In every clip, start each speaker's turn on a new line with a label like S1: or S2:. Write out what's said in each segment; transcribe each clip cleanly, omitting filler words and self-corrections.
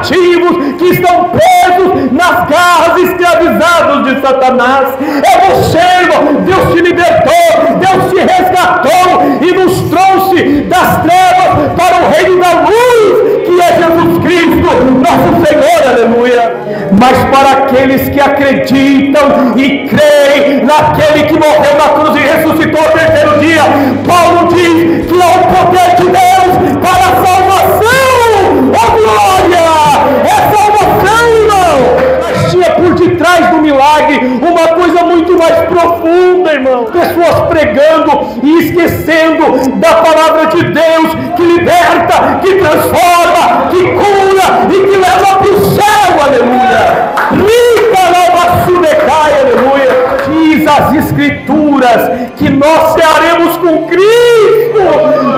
S1: cativos, que estão presos nas garras, escravizados de Satanás. É você, irmão. Deus te libertou, Deus te resgatou e nos trouxe das trevas para o reino da luz, que é Jesus Cristo, nosso Senhor, aleluia. Mas para aqueles que acreditam e creem naquele que morreu na cruz e ressuscitou ao terceiro dia, Paulo diz que é o poder de Deus para a salvação. Oh glória! É salvação, irmão! Mas tinha por detrás do milagre uma coisa muito mais profunda, irmão. Pessoas pregando e esquecendo da palavra de Deus, que liberta, que transforma, que cura e que leva para o céu, aleluia. Aleluia. Diz as Escrituras que nós cearemos com Cristo,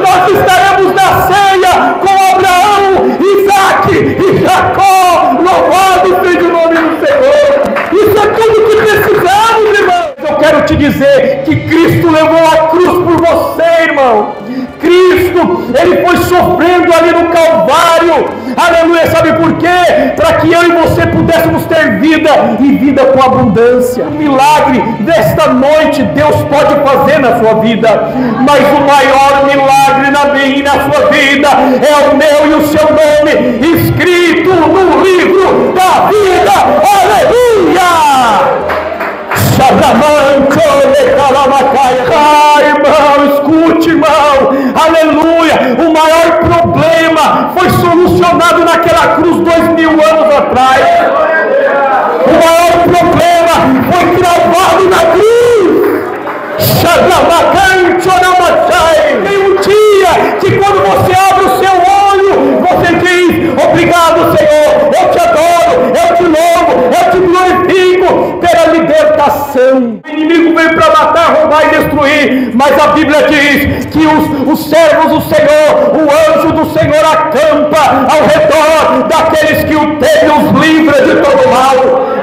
S1: nós estaremos na ceia com Abraão, Isaac e Jacó. Louvado seja o nome do Senhor. Isso é tudo que precisamos, irmão. Eu quero te dizer que Cristo levou a cruz por você, irmão. Cristo, Ele foi sofrendo ali no Calvário, aleluia, sabe por quê? Para que eu e você pudéssemos ter vida e vida com abundância. Um milagre desta noite Deus pode fazer na sua vida, mas o maior milagre na minha e na sua vida é o meu e o seu nome escrito no livro da vida, aleluia! Irmão, escute, irmão, aleluia. O maior problema foi solucionado naquela cruz 2000 anos atrás. O maior problema foi cravado na cruz. Tem um dia que quando você abre o seu olho, você diz: obrigado, Senhor, eu te adoro, eu te louvo, eu te glorifico pela libertação. O inimigo veio para matar, roubar e destruir, mas a Bíblia diz que os servos do Senhor, o anjo do Senhor acampa ao redor daqueles que o temem, os livra de todo mal.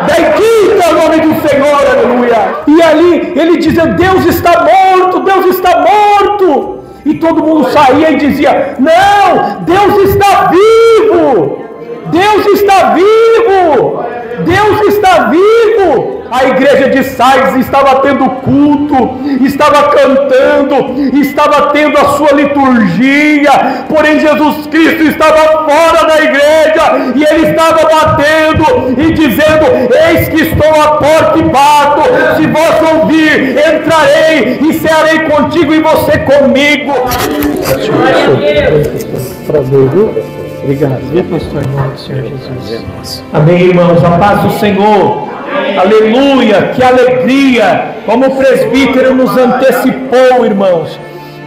S1: Bendito é o nome do Senhor, aleluia. E ali ele dizia: Deus está morto, Deus está morto. E todo mundo saía e dizia: não, Deus está vivo, Deus está vivo, Deus está vivo. A igreja de Sardes estava tendo culto, estava cantando, estava tendo a sua liturgia, porém Jesus Cristo estava fora da igreja e ele estava batendo e dizendo: eis que estou à porta e bato, se vós ouvir, entrarei e cearei contigo e você comigo. Prazer, viu? Obrigado. Pastor, em nome do Senhor Jesus. Amém, irmãos. A paz do Senhor. Aleluia, que alegria, como o presbítero nos antecipou, irmãos.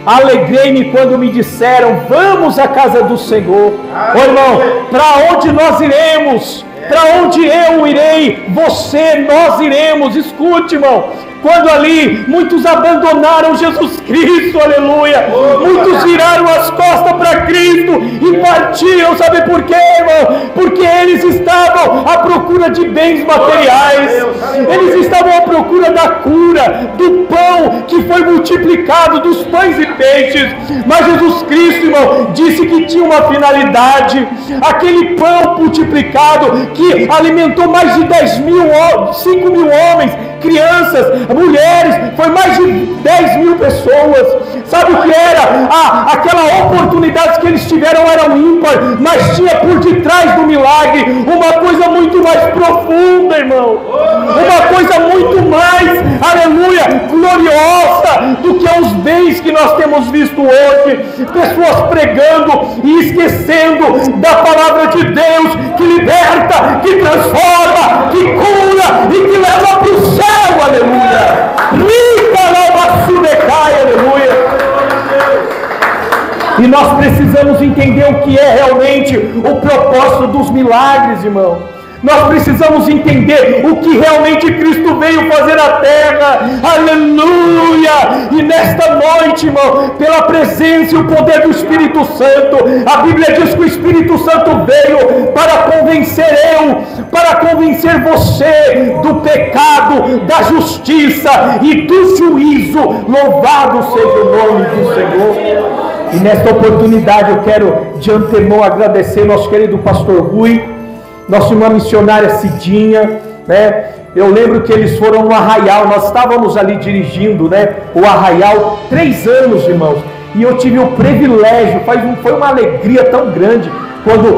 S1: Alegrei-me quando me disseram: vamos à casa do Senhor. Ô irmão, para onde nós iremos? Para onde eu irei? Você, nós iremos. Escute, irmão, quando ali muitos abandonaram Jesus Cristo, aleluia, muitos viraram as costas para Cristo e partiram, sabe por quê, irmão? Porque eles estavam à procura de bens materiais, eles estavam à procura da cura, do pão que foi multiplicado, dos pães e peixes. Mas Jesus Cristo, irmão, disse que tinha uma finalidade. Aquele pão multiplicado que alimentou mais de 5 mil homens, crianças, mulheres, foi mais de 10 mil pessoas. Sabe o que era? Aquela oportunidade que eles tiveram era ímpar, mas tinha por detrás do milagre uma coisa muito mais profunda, irmão, uma coisa muito mais, aleluia, gloriosa do que os bens que nós temos visto hoje. Pessoas pregando e esquecendo da palavra de Deus, que liberta, que transforma, que cura e que leva para o céu, aleluia. Aleluia. E nós precisamos entender o que é realmente o propósito dos milagres, irmão. Nós precisamos entender o que realmente Cristo veio fazer na terra, aleluia. E nesta noite, irmão, pela presença e o poder do Espírito Santo, a Bíblia diz que o Espírito Santo veio para convencer você do pecado, da justiça e do juízo. Louvado seja o nome do Senhor. E nesta oportunidade eu quero de antemão agradecer nosso querido pastor Rui, nossa irmã missionária Cidinha, né? Eu lembro que eles foram no Arraial, nós estávamos ali dirigindo, né, o Arraial, 3 anos, irmãos, e eu tive o privilégio, foi uma alegria tão grande, quando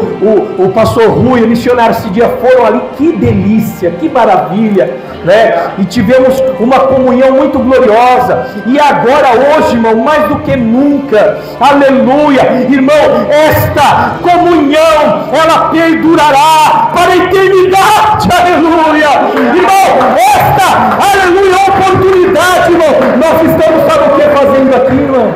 S1: o pastor Rui e o missionário Cidinha foram ali, que delícia, que maravilha, né? E tivemos uma comunhão muito gloriosa, e agora hoje, irmão, mais do que nunca, aleluia, irmão, esta comunhão, ela perdurará para a eternidade, aleluia, irmão, aleluia, oportunidade, irmão, nós estamos, sabe o que fazendo aqui, irmão?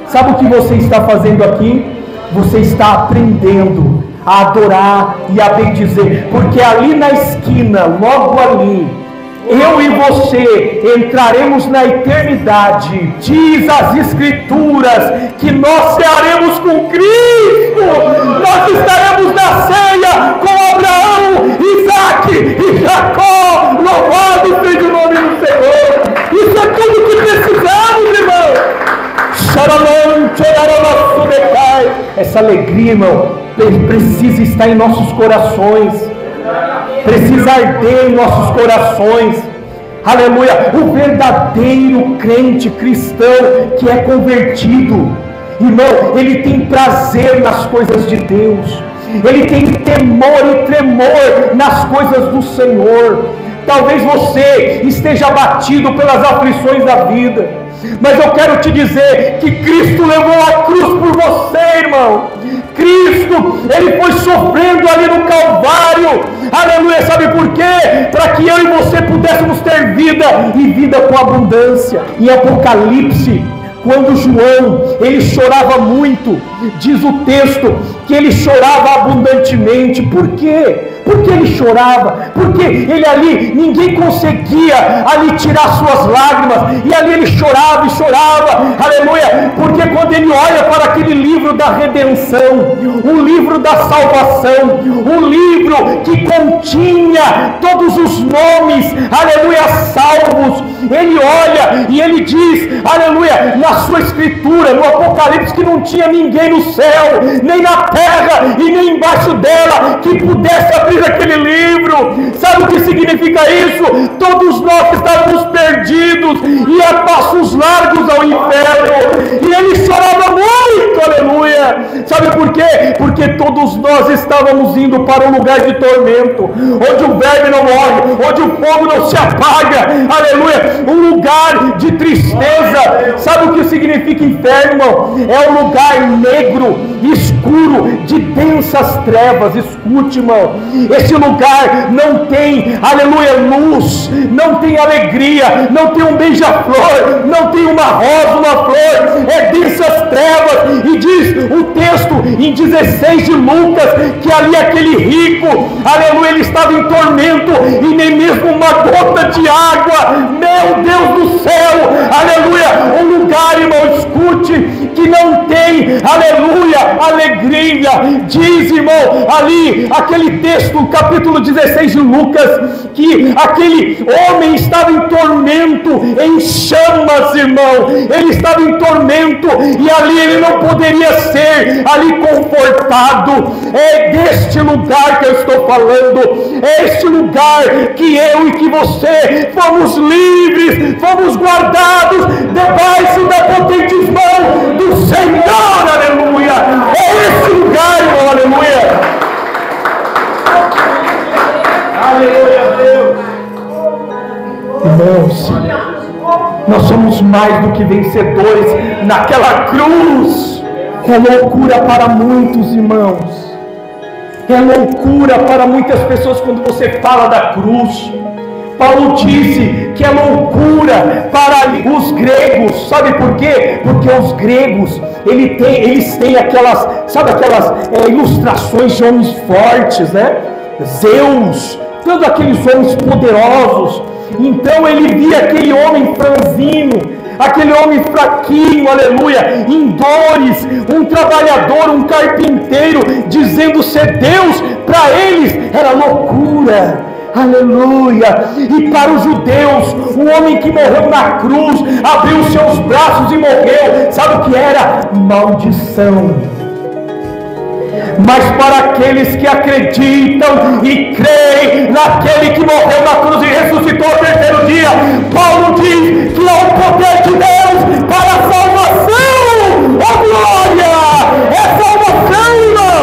S1: Sabe o que você está fazendo aqui? Você está aprendendo a adorar e a bendizer, porque ali na esquina, logo ali, eu e você entraremos na eternidade. Diz as Escrituras que nós cearemos com Cristo, nós estaremos na ceia com Abraão, Isaac e Jacó. Louvado seja o nome do Senhor. Isso é tudo que precisamos, irmão. Essa alegria, irmão, precisa estar em nossos corações, precisa arder em nossos corações, aleluia. O verdadeiro crente cristão que é convertido, irmão, ele tem prazer nas coisas de Deus, ele tem temor e tremor nas coisas do Senhor. Talvez você esteja abatido pelas aflições da vida, mas eu quero te dizer que Cristo levou a cruz por você, irmão. Cristo, Ele foi sofrendo ali no Calvário, aleluia, sabe por quê? Para que eu e você pudéssemos ter vida, e vida com abundância. Em Apocalipse, quando João, ele chorava muito, diz o texto, que ele chorava abundantemente. Por quê? Porque ele chorava, porque ele ali, ninguém conseguia ali tirar suas lágrimas, e ali ele chorava e chorava, aleluia, porque quando ele olha para aquele livro da redenção, o livro da salvação, o livro que continha todos os nomes, aleluia, salvos, ele olha e ele diz, aleluia, na sua escritura, no Apocalipse, que não tinha ninguém no céu, nem na terra e nem embaixo dela, que pudesse abrir aquele livro. Sabe o que significa isso? Todos nós estávamos perdidos e a passos largos ao inferno, e ele chorava muito, aleluia. Sabe por quê? Porque todos nós estávamos indo para um lugar de tormento, onde o verme não morre, onde o fogo não se apaga, aleluia, um lugar de tristeza. Sabe o que significa inferno, irmão? É um lugar negro, escuro, de densas trevas. Escute, irmão, esse lugar não tem, aleluia, luz, não tem alegria, não tem um beija-flor, não tem uma rosa, uma flor, é densas trevas. E diz o texto em 16 de Lucas, que ali aquele rico, aleluia, ele estava em tormento, e nem mesmo uma gota de água, meu Deus do céu, aleluia, um lugar, irmão, escute, que não tem, aleluia, alegria. Diz, irmão, ali, aquele texto, capítulo 16 de Lucas, que aquele homem estava em tormento, em chamas, irmão, ele estava em tormento, e ali ele não poderia ser ali confortado. É deste lugar que eu estou falando, é este lugar que eu e que você fomos livres, fomos guardados debaixo da potente mão do Senhor, aleluia. É esse lugar, irmão, aleluia. Aleluia, Deus. Irmãos, nós somos mais do que vencedores naquela cruz. É loucura para muitos, irmãos, é loucura para muitas pessoas quando você fala da cruz. Paulo disse que é loucura para os gregos. Sabe por quê? Porque os gregos, eles têm aquelas, sabe, aquelas ilustrações de homens fortes, né? Zeus, todos aqueles homens poderosos. Então ele via aquele homem franzino, aquele homem fraquinho, aleluia, em dores, um trabalhador, um carpinteiro, dizendo ser Deus. Para eles era loucura, aleluia. E para os judeus, o homem que morreu na cruz, abriu seus braços e morreu, sabe o que era? Maldição. mas para aqueles que acreditam e creem naquele que morreu na cruz e ressuscitou ao terceiro dia. Paulo diz que é o poder de Deus para a salvação. Oh glória! É salvação, irmão!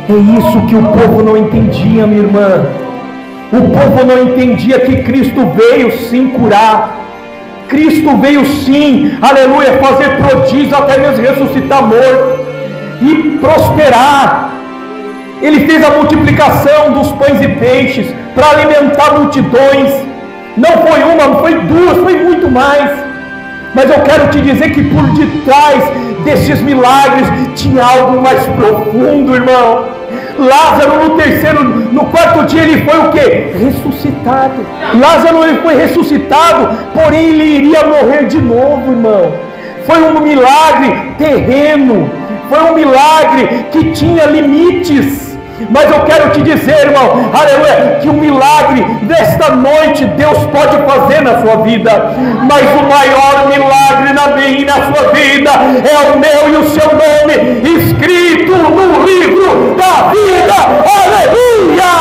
S1: É isso que o povo não entendia, minha irmã. O povo não entendia que Cristo veio sim curar. Cristo veio sim, aleluia, fazer prodígios, até mesmo ressuscitar morto e prosperar. Ele fez a multiplicação dos pães e peixes para alimentar multidões. Não foi uma, não foi duas, foi muito mais. Mas eu quero te dizer que por detrás desses milagres tinha algo mais profundo, irmão. Lázaro no quarto dia ele foi o quê? Ressuscitado. Lázaro ele foi ressuscitado, porém ele iria morrer de novo, irmão. Foi um milagre terreno, foi um milagre que tinha limites. Mas eu quero te dizer, irmão, aleluia, que o milagre desta noite Deus pode fazer na sua vida. Mas o maior milagre na minha e na sua vida é o meu e o seu nome escrito no livro da vida. Aleluia!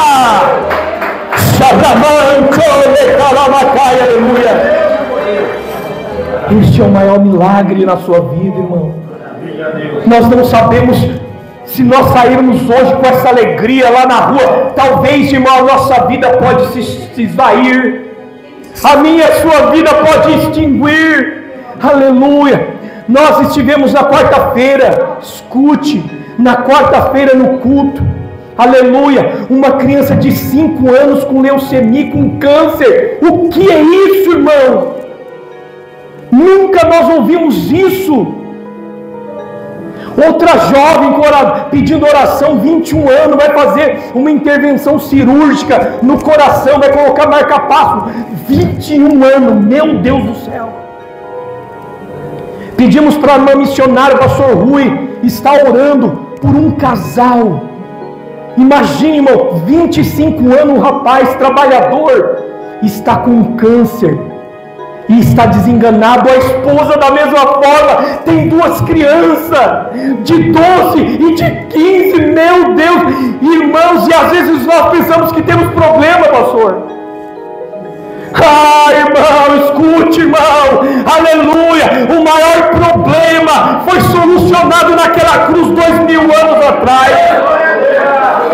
S1: Aleluia! Este é o maior milagre na sua vida, irmão. Nós não sabemos. Se nós sairmos hoje com essa alegria lá na rua, talvez, irmão, a nossa vida pode se esvair. A minha e a sua vida pode extinguir. Aleluia. Nós estivemos na quarta-feira, escute, na quarta-feira no culto. Aleluia. Uma criança de 5 anos com leucemia, com câncer. O que é isso, irmão? Nunca nós ouvimos isso. Outra jovem pedindo oração, 21 anos, vai fazer uma intervenção cirúrgica no coração, vai colocar marca-passo, 21 anos, meu Deus do céu. Pedimos para a irmã missionária, o pastor Rui, está orando por um casal. Imagine, irmão, 25 anos, um rapaz trabalhador, está com câncer. E está desenganado. A esposa da mesma forma, tem 2 crianças de 12 e de 15, meu Deus, irmãos, e às vezes nós pensamos que temos problema, pastor. Irmão, escute, irmão, aleluia, o maior problema foi solucionado naquela cruz 2000 anos atrás.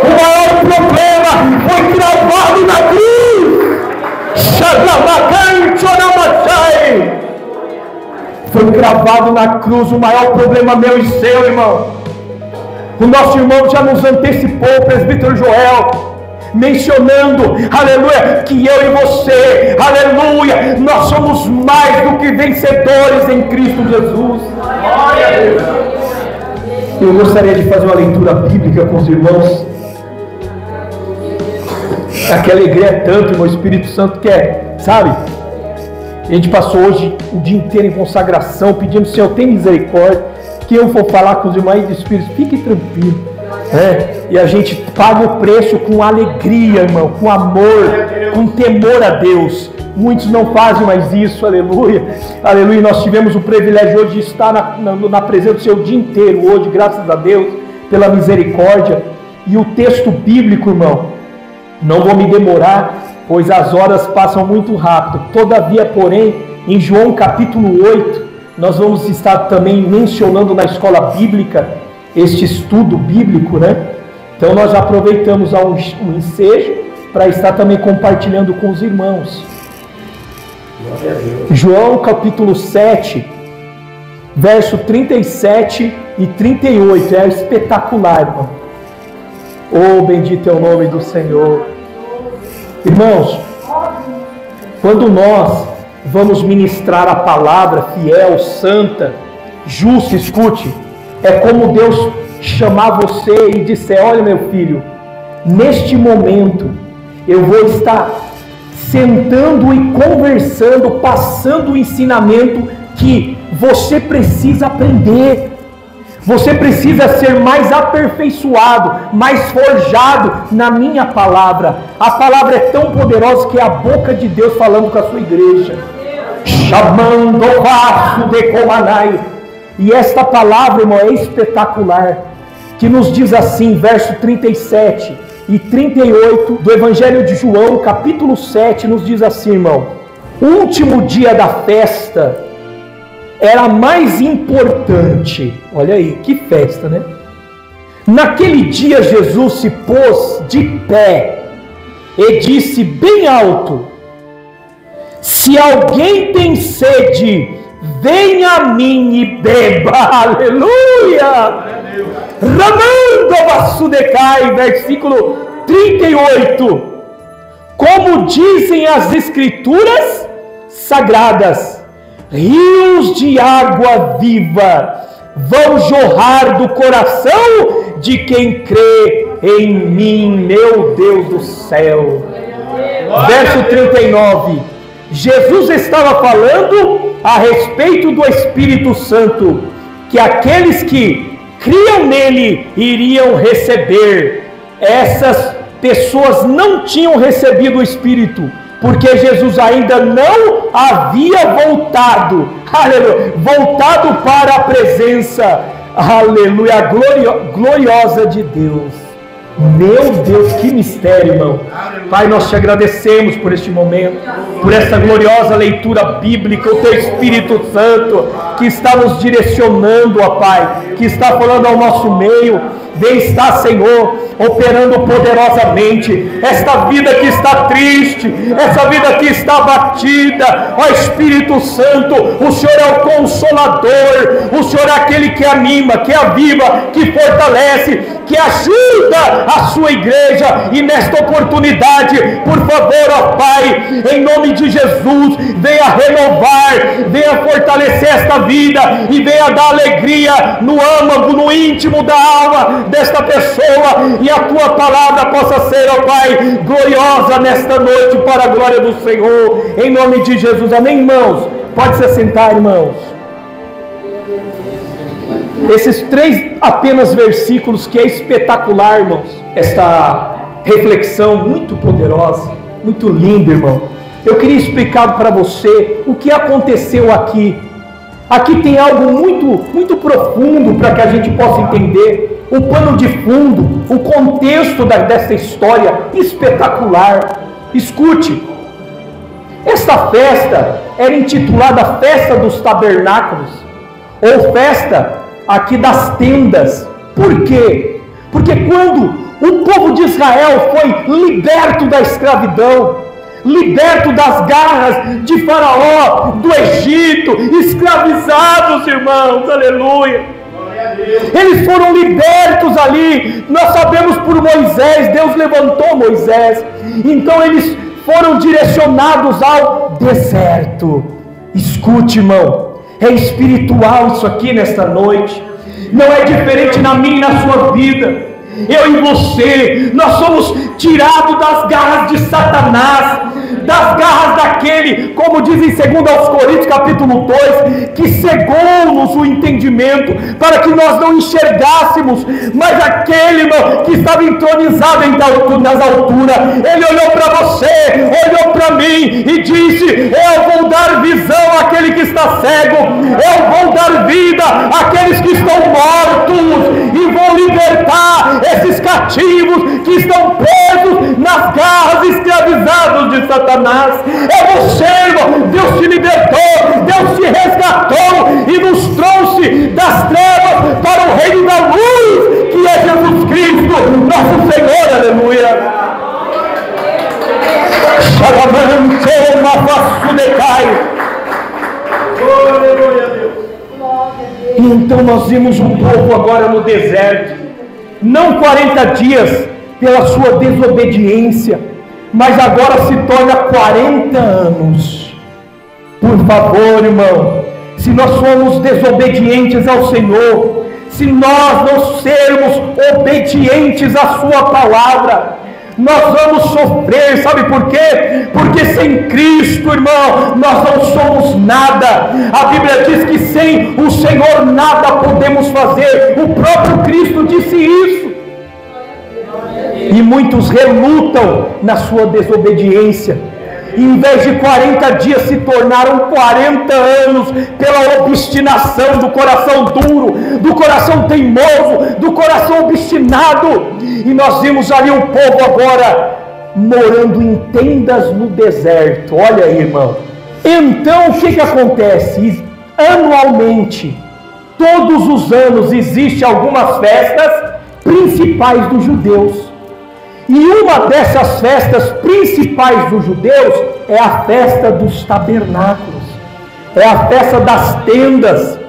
S1: O maior problema foi gravado na cruz. Foi gravado na cruz o maior problema meu e seu, irmão. O nosso irmão já nos antecipou, o presbítero Joel, mencionando, aleluia, que eu e você, aleluia, nós somos mais do que vencedores em Cristo Jesus. Eu gostaria de fazer uma leitura bíblica com os irmãos. Aquela alegria é tanto, irmão, o Espírito Santo quer, sabe? A gente passou hoje o dia inteiro em consagração, pedindo, Senhor, tem misericórdia, que eu vou falar com os irmãos do Espírito, fique tranquilo, né? E a gente paga o preço com alegria, irmão, com amor, com temor a Deus. Muitos não fazem mais isso, aleluia, aleluia. Nós tivemos o privilégio hoje de estar na presença do Senhor o dia inteiro, hoje, graças a Deus, pela misericórdia. E o texto bíblico, irmão, não vou me demorar, pois as horas passam muito rápido. Todavia, porém, em João capítulo 8, nós vamos estar também mencionando na escola bíblica este estudo bíblico, né? Então nós aproveitamos um ensejo para estar também compartilhando com os irmãos. João capítulo 7, verso 37 e 38, é espetacular, irmão. Oh, bendito é o nome do Senhor. Irmãos, quando nós vamos ministrar a palavra fiel, santa, justa, escute, é como Deus chamar você e disser, olha meu filho, neste momento eu vou estar sentando e conversando, passando o ensinamento que você precisa aprender. Você precisa ser mais aperfeiçoado, mais forjado na minha palavra. A palavra é tão poderosa que é a boca de Deus falando com a sua igreja. chamando o vaso de Comanai. E esta palavra, irmão, é espetacular, que nos diz assim, verso 37 e 38 do Evangelho de João, capítulo 7, nos diz assim, irmão: o último dia da festa era mais importante. Olha aí, que festa, né? Naquele dia Jesus se pôs de pé e disse bem alto: se alguém tem sede, venha a mim e beba. Aleluia! Ramando Vasudecai, versículo 38. Como dizem as escrituras sagradas, rios de água viva vão jorrar do coração de quem crê em mim, meu Deus do céu. Verso 39. Jesus estava falando a respeito do Espírito Santo, que aqueles que criam nele iriam receber. Essas pessoas não tinham recebido o Espírito, porque Jesus ainda não havia voltado, aleluia, voltado para a presença, aleluia, gloriosa de Deus. Meu Deus, que mistério, irmão. Pai, nós te agradecemos por este momento, por essa gloriosa leitura bíblica, o teu Espírito Santo que está nos direcionando, ó Pai, que está falando ao nosso meio. Vem estar, Senhor, operando poderosamente esta vida que está triste, essa vida que está abatida. Ó Espírito Santo, o Senhor é o Consolador, o Senhor é aquele que anima, que aviva, que fortalece, que ajuda a sua igreja. E nesta oportunidade, por favor, ó Pai, em nome de Jesus, venha renovar, venha fortalecer esta vida e venha dar alegria no âmago, no íntimo da alma desta pessoa, e a tua palavra possa ser, ó Pai, gloriosa nesta noite para a glória do Senhor, em nome de Jesus. Amém, irmãos? Pode se assentar, irmãos. Esses 3 apenas versículos, que é espetacular, irmãos, esta reflexão muito poderosa, muito linda, irmão. Eu queria explicar para você o que aconteceu aqui. Aqui tem algo muito profundo para que a gente possa entender o pano de fundo, o contexto dessa história espetacular. Escute, esta festa era intitulada Festa dos Tabernáculos, ou Festa aqui das Tendas. Por quê? Porque quando o povo de Israel foi liberto da escravidão, liberto das garras de Faraó, do Egito, escravizados, irmãos, aleluia, eles foram libertos ali. Nós sabemos por Moisés, Deus levantou Moisés, então eles foram direcionados ao deserto. Escute, irmão, é espiritual isso aqui nesta noite, não é diferente na minha e na sua vida. Eu e você, nós somos tirados das garras de Satanás, das garras daquele, como diz em 2 Coríntios capítulo 2, que cegou-nos o entendimento, para que nós não enxergássemos, mas aquele, irmão, que estava entronizado nas alturas, ele olhou para você, olhou para mim e disse: eu vou dar visão àquele que está cego, eu vou dar vida àqueles que estão mortos, e vou libertar esses cativos que estão presos nas garras, escravizados de Satanás. É você, irmão. Deus te libertou, Deus te resgatou e nos trouxe das trevas para o reino da luz, que é Jesus Cristo, nosso Senhor. Aleluia. E então nós vimos um povo agora no deserto, não 40 dias pela sua desobediência, mas agora se torna 40 anos. Por favor, irmão, se nós somos desobedientes ao Senhor, se nós não sermos obedientes à sua palavra, nós vamos sofrer. Sabe por quê? Porque sem Cristo, irmão, nós não somos nada. A Bíblia diz que sem o Senhor nada podemos fazer. O próprio Cristo disse isso. E muitos relutam na sua desobediência. em vez de 40 dias se tornaram 40 anos, pela obstinação do coração duro, do coração teimoso, do coração obstinado. E nós vimos ali o povo agora morando em tendas no deserto. Olha aí, irmão. Então o que acontece? Anualmente, todos os anos, existem algumas festas principais dos judeus. E uma dessas festas principais dos judeus é a festa dos tabernáculos, é a festa das tendas.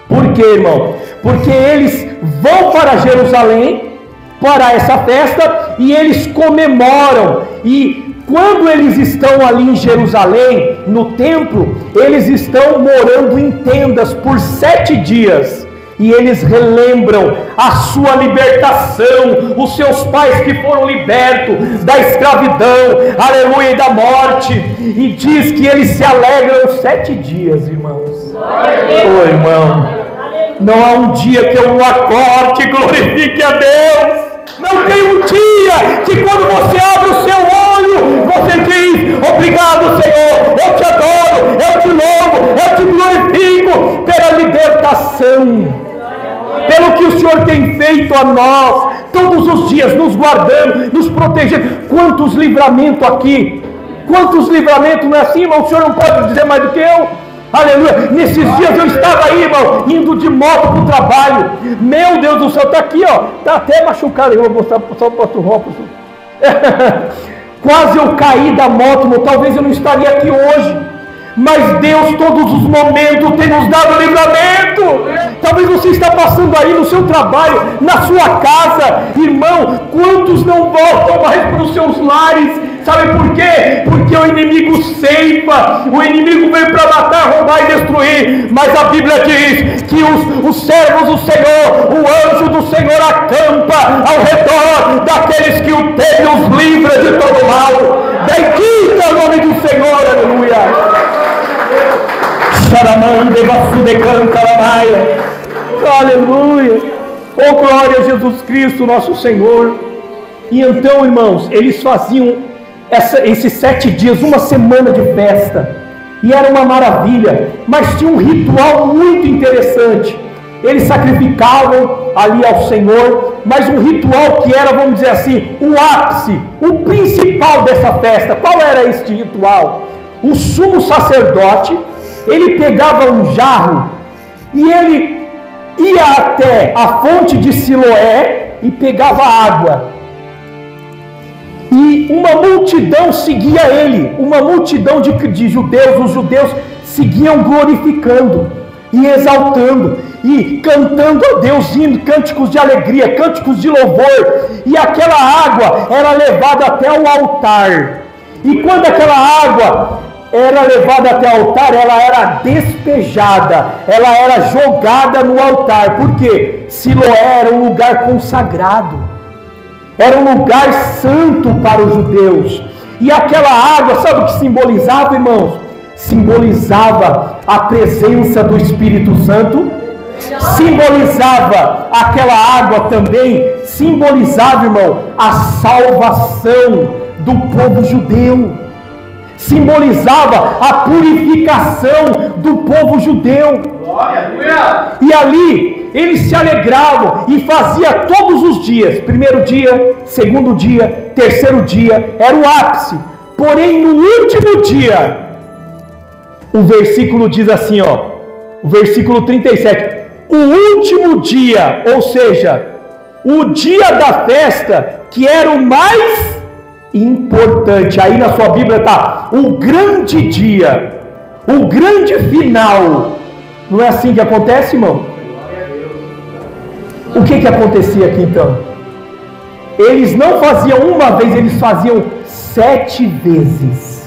S1: Por quê, irmão? Porque eles vão para Jerusalém para essa festa e eles comemoram. E quando eles estão ali em Jerusalém, no templo, eles estão morando em tendas por 7 dias. E eles relembram a sua libertação, os seus pais que foram libertos da escravidão, aleluia, e da morte. E diz que eles se alegram 7 dias, irmãos. Ô irmão, não há um dia que eu não acorde e glorifique a Deus. Não tem um dia que quando você abre o seu olho, você diz: obrigado, Senhor, eu te adoro, eu te louvo, eu te glorifico pela libertação, pelo que o Senhor tem feito a nós, todos os dias nos guardando, nos protegendo. Quantos livramentos aqui, quantos livramentos, não é assim, irmão? O Senhor não pode dizer mais do que eu? Aleluia. Nesses dias eu estava aí, irmão, indo de moto para o trabalho. Meu Deus do céu, está aqui, ó, está até machucado. Eu vou mostrar só o pastor Robson. Quase eu caí da moto, irmão. Talvez eu não estaria aqui hoje, mas Deus todos os momentos tem nos dado livramento. Talvez você está passando aí no seu trabalho, na sua casa, irmão, quantos não voltam mais para os seus lares? Sabe por quê? Porque o inimigo ceifa, o inimigo vem para matar, roubar e destruir. Mas a Bíblia diz que os servos do Senhor, o anjo do Senhor acampa ao redor daqueles que o temem, os livra de todo mal. Bendito é o nome do Senhor, aleluia. Aleluia. Oh, glória a Jesus Cristo, nosso Senhor. E então, irmãos, eles faziam esses 7 dias, uma semana de festa, e era uma maravilha, mas tinha um ritual muito interessante. Eles sacrificavam ali ao Senhor, mas um ritual que era, vamos dizer assim, o ápice, o principal dessa festa. Qual era este ritual? O sumo sacerdote, ele pegava um jarro e ele ia até a fonte de Siloé e pegava água. E uma multidão seguia ele, uma multidão de judeus. Os judeus seguiam glorificando e exaltando e cantando a Deus, indo cânticos de alegria, cânticos de louvor. E aquela água era levada até o altar. E quando aquela água era levada até o altar, ela era despejada, ela era jogada no altar. Por quê? Siloé era um lugar consagrado, era um lugar santo para os judeus. E aquela água, sabe o que simbolizava, irmãos? Simbolizava a presença do Espírito Santo. Simbolizava aquela água também, simbolizava, irmão, a salvação do povo judeu. Simbolizava a purificação do povo judeu. E ali eles se alegravam e fazia todos os dias. Primeiro dia, segundo dia, terceiro dia, era o ápice. Porém, no último dia, o versículo diz assim, ó, o versículo 37, o último dia, ou seja, o dia da festa, que era o mais importante. Aí na sua Bíblia está o grande dia, o grande final. Não é assim que acontece, irmão? O que acontecia aqui então? Eles não faziam uma vez, eles faziam 7 vezes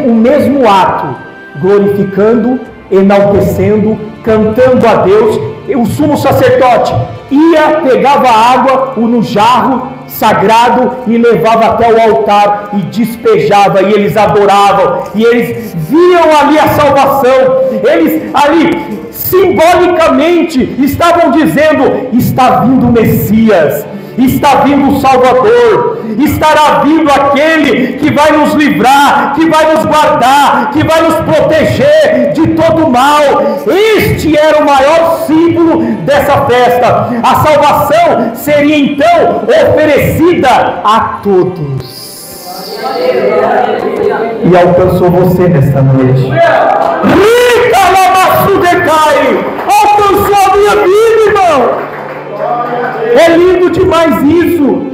S1: o mesmo ato, glorificando, enaltecendo, cantando a Deus. O sumo sacerdote ia, pegava água no jarro sagrado e levava até o altar e despejava, e eles adoravam, e eles viam ali a salvação. Eles ali simbolicamente estavam dizendo: está vindo o Messias, está vindo o Salvador, estará vindo aquele que vai nos livrar, que vai nos guardar, que vai nos proteger de todo mal. Este era o maior símbolo dessa festa. A salvação seria então oferecida a todos. E alcançou você nesta noite. Rica lamaçu decai, alcançou a minha vida, irmão. É lindo demais isso.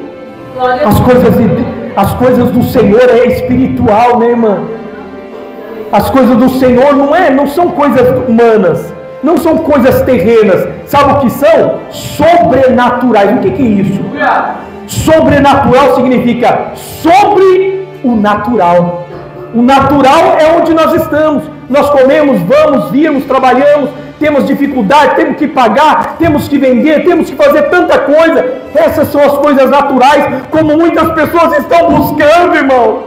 S1: As coisas do Senhor é espiritual, né, irmã? As coisas do Senhor não são coisas humanas, não são coisas terrenas. Sabe o que são? Sobrenaturais. O que é isso? Sobrenatural significa sobre o natural. O natural é onde nós estamos. Nós comemos, vamos, viemos, trabalhamos, temos dificuldade, temos que pagar, temos que vender, temos que fazer tanta coisa. Essas são as coisas naturais, como muitas pessoas estão buscando, irmão.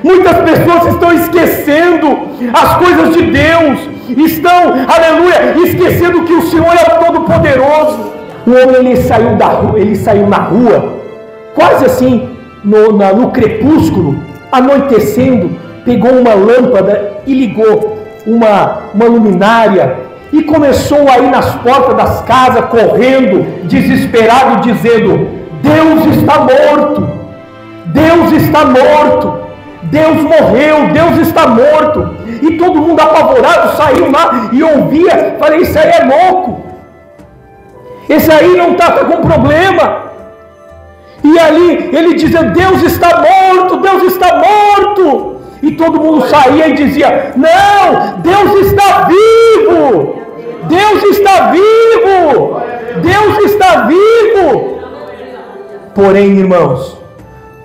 S1: Muitas pessoas estão esquecendo as coisas de Deus, estão, aleluia, esquecendo que o Senhor é o Todo-Poderoso. O homem ele saiu na rua, quase assim, no crepúsculo, anoitecendo, pegou uma lâmpada e ligou uma luminária e começou a ir nas portas das casas, correndo, desesperado, dizendo: Deus está morto, Deus está morto, Deus morreu, Deus está morto. E todo mundo apavorado saiu lá e ouvia. Falei: isso aí é louco, esse aí não está com problema. E ali ele dizia: Deus está morto, Deus está morto. E todo mundo saía e dizia: não, Deus está vivo, Deus está vivo, Deus está vivo. Porém, irmãos,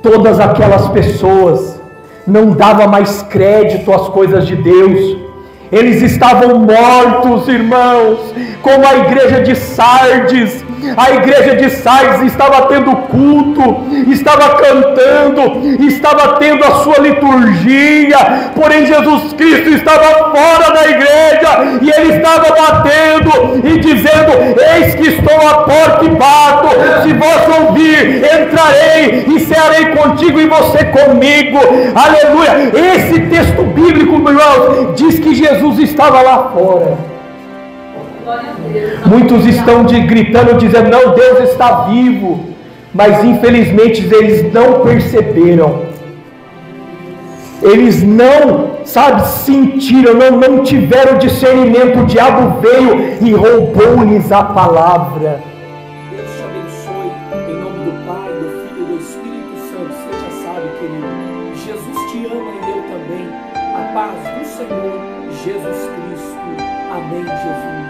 S1: todas aquelas pessoas não davam mais crédito às coisas de Deus. Eles estavam mortos, irmãos, como a igreja de Sardes. A igreja de Sardes estava tendo culto, estava cantando, estava tendo a sua liturgia, porém Jesus Cristo estava fora da igreja, e ele estava batendo e dizendo: eis que estou à porta e bato, se vós ouvir, entrarei e cearei contigo e você comigo. Aleluia. Esse texto bíblico, irmãos, diz que Jesus estava lá fora. Muitos estão gritando, dizendo: não, Deus está vivo, mas infelizmente eles não perceberam, eles não, sentiram, não tiveram discernimento. O diabo veio e roubou-lhes a palavra.
S2: Deus te abençoe, em nome do Pai, do Filho e do Espírito Santo. Você já sabe, querido, Jesus te ama e eu também. A paz do Senhor Jesus Cristo. Amém, Jesus.